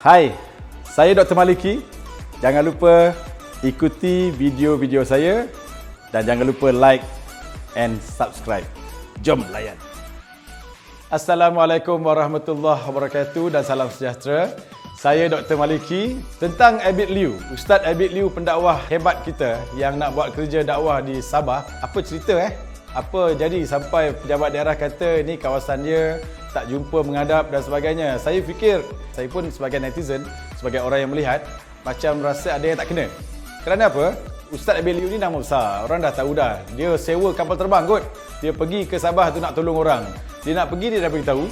Hai, saya Dr. Maliki. Jangan lupa ikuti video-video saya dan jangan lupa like and subscribe. Jom layan. Assalamualaikum warahmatullahi wabarakatuh dan salam sejahtera. Saya Dr. Maliki. Tentang Abid Liu, Ustaz Abid Liu, pendakwah hebat kita yang nak buat kerja dakwah di Sabah. Apa cerita Apa jadi sampai pejabat daerah kata ni kawasan dia, tak jumpa menghadap dan sebagainya. Saya fikir, saya pun sebagai netizen, sebagai orang yang melihat, macam rasa ada yang tak kena. Kerana apa? Ustaz Abid Liu ni nama besar, orang dah tahu dah. Dia sewa kapal terbang kot. Dia pergi ke Sabah tu nak tolong orang. Dia nak pergi, dia dah beritahu.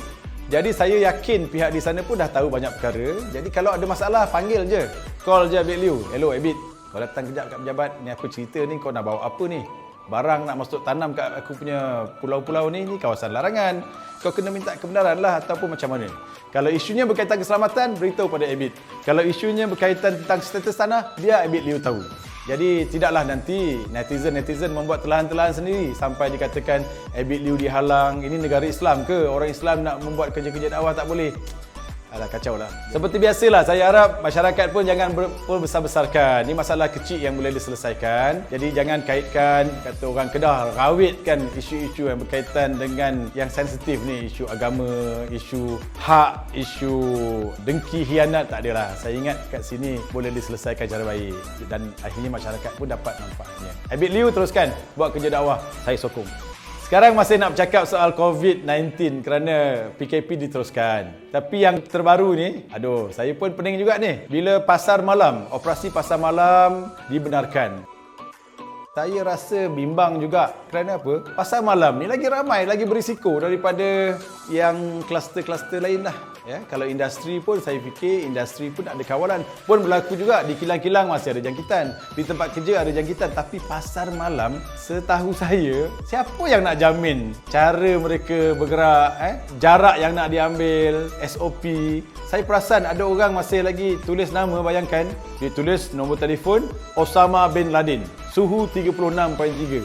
Jadi saya yakin pihak di sana pun dah tahu banyak perkara. Jadi kalau ada masalah, panggil je. Call je Abid Liu. Hello Abid, kau datang kejap kat pejabat. Ni aku cerita ni, kau nak bawa apa ni? Barang nak masuk tanam kat aku punya pulau-pulau ni kawasan larangan. Kau kena minta kebenaran lah ataupun macam mana. Kalau isunya berkaitan keselamatan, beritahu pada Abid. Kalau isunya berkaitan tentang status tanah, biar Abid Liu tahu. Jadi tidaklah nanti netizen membuat telahan-telahan sendiri sampai dikatakan Abid Liu dihalang. Ini negara Islam ke? Orang Islam nak membuat kerja-kerja dakwah tak boleh? Alah, kacau lah. Seperti biasalah, saya harap masyarakat pun jangan besar-besarkan. Ini masalah kecil yang boleh diselesaikan. Jadi jangan kaitkan, kata orang Kedah, rawitkan isu-isu yang berkaitan dengan yang sensitif ni. Isu agama, isu hak, isu dengki, hianat, tak adalah. Saya ingat kat sini boleh diselesaikan cara baik. Dan akhirnya masyarakat pun dapat manfaatnya. Abid Liu teruskan buat kerja dakwah. Saya sokong. Sekarang masih nak bercakap soal COVID-19 kerana PKP diteruskan. Tapi yang terbaru ni, saya pun pening juga ni. Bila pasar malam, operasi pasar malam dibenarkan. Saya rasa bimbang juga. Kerana apa? Pasar malam ni lagi ramai, lagi berisiko daripada yang kluster-kluster lain lah. Ya, kalau industri pun saya fikir industri pun ada kawalan. Pun berlaku juga di kilang-kilang masih ada jangkitan. Di tempat kerja ada jangkitan. Tapi pasar malam, setahu saya, siapa yang nak jamin cara mereka bergerak, jarak yang nak diambil, SOP. Saya perasan ada orang masih lagi tulis nama, bayangkan. Dia tulis nombor telefon Osama bin Laden. Suhu 36.3.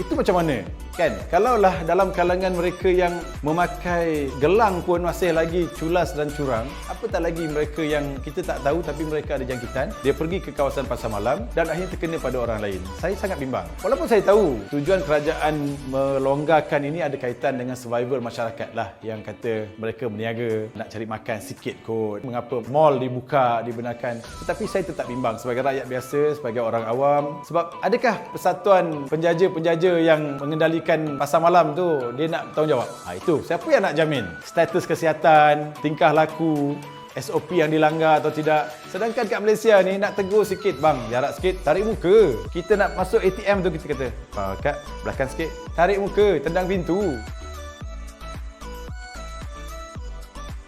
Itu macam mana? Kan? Kalaulah dalam kalangan mereka yang memakai gelang pun masih lagi culas dan curang, apatah lagi mereka yang kita tak tahu tapi mereka ada jangkitan, dia pergi ke kawasan pasar malam dan akhirnya terkena pada orang lain. Saya sangat bimbang. Walaupun saya tahu tujuan kerajaan melonggarkan ini ada kaitan dengan survival masyarakat lah, yang kata mereka berniaga nak cari makan sikit kot. Mengapa mall dibuka, dibenarkan. Tetapi saya tetap bimbang sebagai rakyat biasa, sebagai orang awam. Sebab adakah persatuan penjaja-penjaja yang mengendalikan pasar malam tu dia nak bertanggungjawab? Itu siapa yang nak jamin status kesihatan, tingkah laku, SOP yang dilanggar atau tidak? Sedangkan kat Malaysia ni nak tegur sikit, bang, jarak sikit, tarik muka. Kita nak masuk ATM tu kita kata, Kak, belakang sikit, tarik muka, tendang pintu.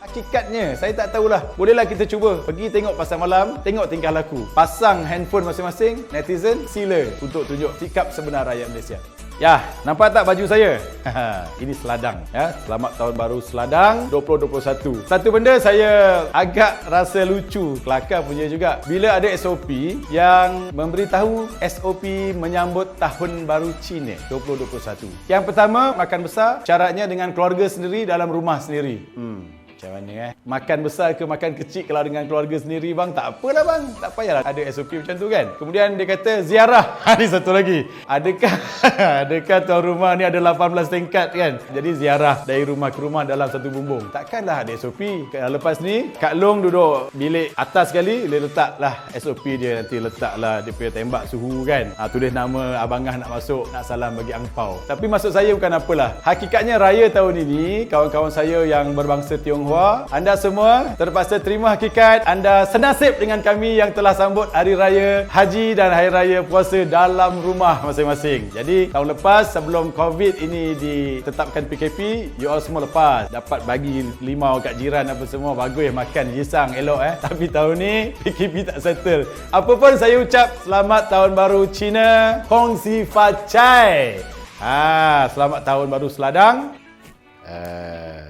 Hakikatnya, saya tak tahulah. Bolehlah kita cuba pergi tengok pasar malam, tengok tingkah laku. Pasang handphone masing-masing, netizen, sila untuk tunjuk sikap sebenar rakyat Malaysia. Ya, nampak tak baju saya? Ini seladang. Ya, selamat tahun baru seladang 2021. Satu benda saya agak rasa lucu, kelakar punya juga. Bila ada SOP yang memberitahu SOP menyambut tahun baru Cina 2021. Yang pertama, makan besar. Syaratnya dengan keluarga sendiri dalam rumah sendiri. Macam mana Makan besar ke makan kecil kalau dengan keluarga sendiri, bang? Tak apalah bang, tak payahlah ada SOP macam tu kan. Kemudian dia kata ziarah. Ni satu lagi. Adakah tuan rumah ni ada 18 tingkat kan? Jadi ziarah dari rumah ke rumah dalam satu bumbung. Takkanlah ada SOP. Lepas ni Kak Long duduk bilik atas sekali, dia letaklah SOP dia, nanti letaklah dia punya tembak suhu kan. Tulis nama abangah nak masuk, nak salam bagi angpau. Tapi maksud saya bukan apalah. Hakikatnya raya tahun ini, kawan-kawan saya yang berbangsa Tionghoa, anda semua terpaksa terima hakikat anda senasib dengan kami yang telah sambut Hari Raya Haji dan Hari Raya Puasa dalam rumah masing-masing. Jadi tahun lepas sebelum COVID ini ditetapkan PKP, you all semua lepas dapat bagi limau kat jiran apa semua, bagus makan gisang elok Tapi tahun ni PKP tak settle. Apa pun saya ucap selamat tahun baru Cina, Hong Si Fa Chai. Selamat tahun baru seladang.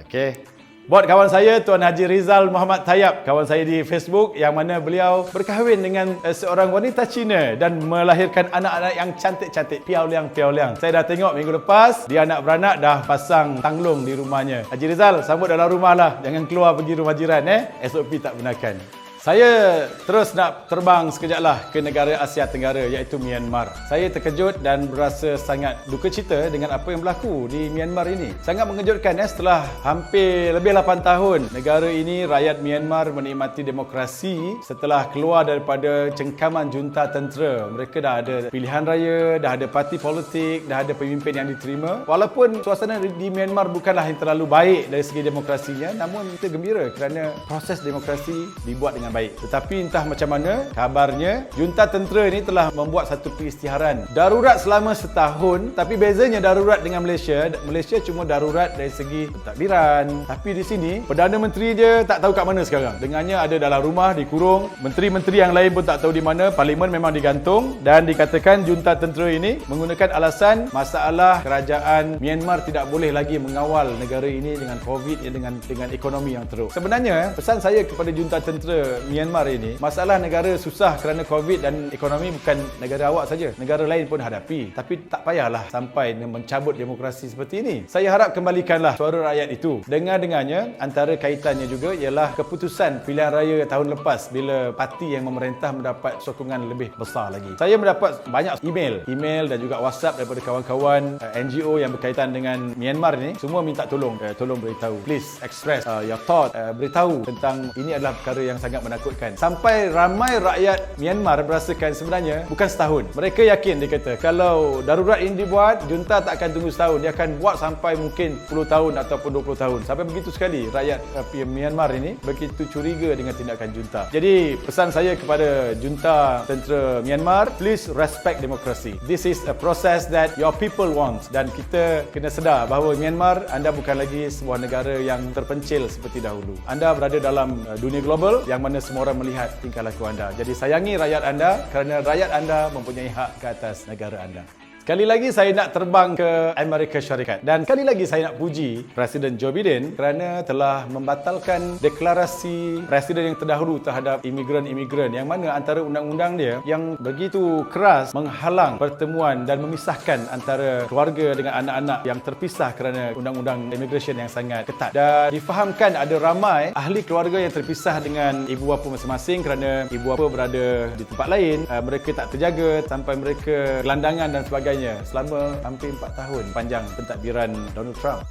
Okey. Buat kawan saya, Tuan Haji Rizal Muhammad Tayyab, kawan saya di Facebook, yang mana beliau berkahwin dengan seorang wanita Cina dan melahirkan anak-anak yang cantik-cantik, piauliang-piauliang. Saya dah tengok minggu lepas, dia anak beranak dah pasang tanglung di rumahnya. Haji Rizal, sambut dalam rumah lah. Jangan keluar pergi rumah jiran SOP tak benarkan. Saya terus nak terbang sekejap lah ke negara Asia Tenggara iaitu Myanmar. Saya terkejut dan berasa sangat duka cita dengan apa yang berlaku di Myanmar ini. Sangat mengejutkan setelah hampir lebih 8 tahun negara ini, rakyat Myanmar menikmati demokrasi setelah keluar daripada cengkaman junta tentera. Mereka dah ada pilihan raya, dah ada parti politik, dah ada pemimpin yang diterima. Walaupun suasana di Myanmar bukanlah yang terlalu baik dari segi demokrasinya, namun kita gembira kerana proses demokrasi dibuat dengan baik. Tetapi entah macam mana, kabarnya junta tentera ini telah membuat satu peristiharan darurat selama setahun. Tapi bezanya darurat dengan Malaysia, Malaysia cuma darurat dari segi pentadbiran. Tapi di sini Perdana Menteri je tak tahu kat mana sekarang. Dengannya ada dalam rumah dikurung, menteri-menteri yang lain pun tak tahu di mana. Parlimen memang digantung dan dikatakan junta tentera ini menggunakan alasan masalah kerajaan Myanmar tidak boleh lagi mengawal negara ini dengan COVID, dengan ekonomi yang teruk. Sebenarnya pesan saya kepada junta tentera Myanmar ini, masalah negara susah kerana COVID dan ekonomi bukan negara awak saja. Negara lain pun hadapi. Tapi tak payahlah sampai mencabut demokrasi seperti ini. Saya harap kembalikanlah suara rakyat itu. Dengar-dengarnya, antara kaitannya juga ialah keputusan pilihan raya tahun lepas bila parti yang memerintah mendapat sokongan lebih besar lagi. Saya mendapat banyak email dan juga WhatsApp daripada kawan-kawan NGO yang berkaitan dengan Myanmar ini. Semua minta tolong beritahu. Please express your thought. Beritahu tentang ini adalah perkara yang sangat menakutkan. Sampai ramai rakyat Myanmar merasakan sebenarnya bukan setahun. Mereka yakin, dia kata, kalau darurat ini dibuat, junta tak akan tunggu setahun. Dia akan buat sampai mungkin 10 tahun ataupun 20 tahun. Sampai begitu sekali rakyat Myanmar ini begitu curiga dengan tindakan junta. Jadi pesan saya kepada junta tentera Myanmar, please respect demokrasi. This is a process that your people want. Dan kita kena sedar bahawa Myanmar, anda bukan lagi sebuah negara yang terpencil seperti dahulu. Anda berada dalam dunia global yang mana semua orang melihat tingkah laku anda. Jadi sayangi rakyat anda kerana rakyat anda mempunyai hak ke atas negara anda. Sekali lagi saya nak terbang ke Amerika Syarikat dan sekali lagi saya nak puji Presiden Joe Biden kerana telah membatalkan deklarasi Presiden yang terdahulu terhadap imigran-imigran, yang mana antara undang-undang dia yang begitu keras menghalang pertemuan dan memisahkan antara keluarga dengan anak-anak yang terpisah kerana undang-undang immigration yang sangat ketat. Dan difahamkan ada ramai ahli keluarga yang terpisah dengan ibu bapa masing-masing kerana ibu bapa berada di tempat lain, mereka tak terjaga sampai mereka gelandangan dan sebagainya selama hampir 4 tahun panjang pentadbiran Donald Trump.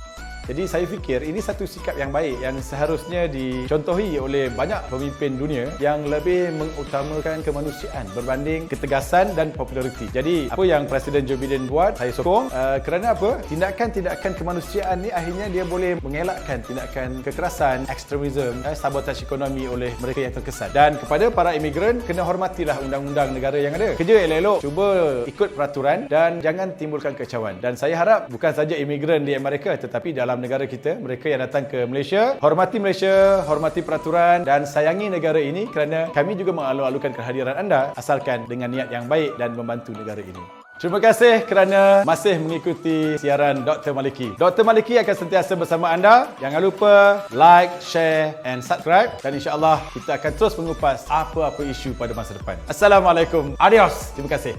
Jadi saya fikir ini satu sikap yang baik yang seharusnya dicontohi oleh banyak pemimpin dunia yang lebih mengutamakan kemanusiaan berbanding ketegasan dan populariti. Jadi apa yang Presiden Joe Biden buat, saya sokong kerana apa? Tindakan-tindakan kemanusiaan ni akhirnya dia boleh mengelakkan tindakan kekerasan, ekstremisme, sabotaj ekonomi oleh mereka yang terkesan. Dan kepada para imigran, kena hormatilah undang-undang negara yang ada. Kerja elok-elok, cuba ikut peraturan dan jangan timbulkan kekacauan. Dan saya harap bukan saja imigran di Amerika tetapi dalam negara kita, mereka yang datang ke Malaysia, hormati peraturan dan sayangi negara ini kerana kami juga mengalu-alukan kehadiran anda asalkan dengan niat yang baik dan membantu negara ini. Terima kasih kerana masih mengikuti siaran Dr. Maliki. Dr. Maliki akan sentiasa bersama anda. Jangan lupa like, share and subscribe dan insya-Allah kita akan terus mengupas apa-apa isu pada masa depan. Assalamualaikum. Adios. Terima kasih.